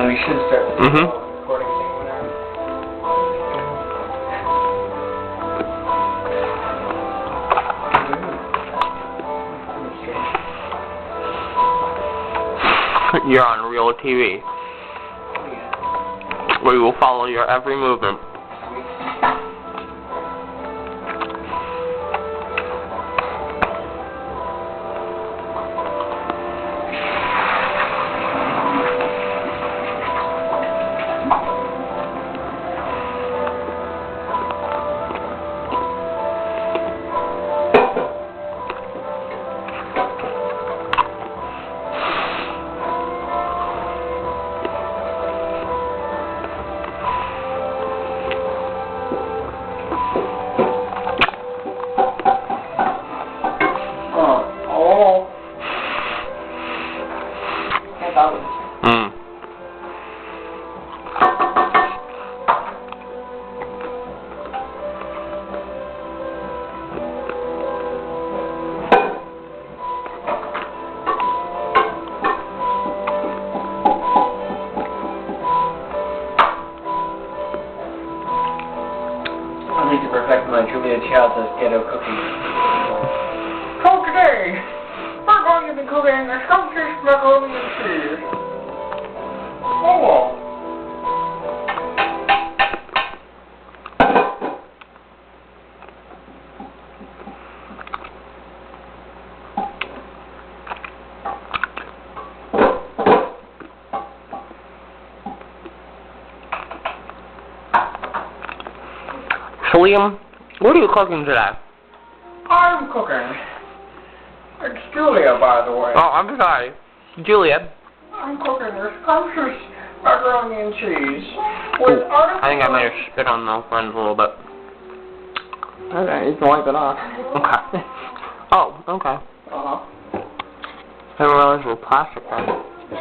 we should start the recording thing whenever. You're on real TV. We will follow your every movement. I need to perfect my Julia Child's ghetto cooking. So today, we're going to be cooking a scrumptious macaroni and cheese. Oh well. So Liam, what are you cooking today? I'm cooking. It's Julia, by the way. Oh, I'm sorry. Julia. I'm cooking a scrumptious macaroni and cheese with artificial... I think I might have spit on the friends a little bit. Okay, you can wipe it off. Okay. Oh, okay. Uh-huh. I didn't realize we were plastic then.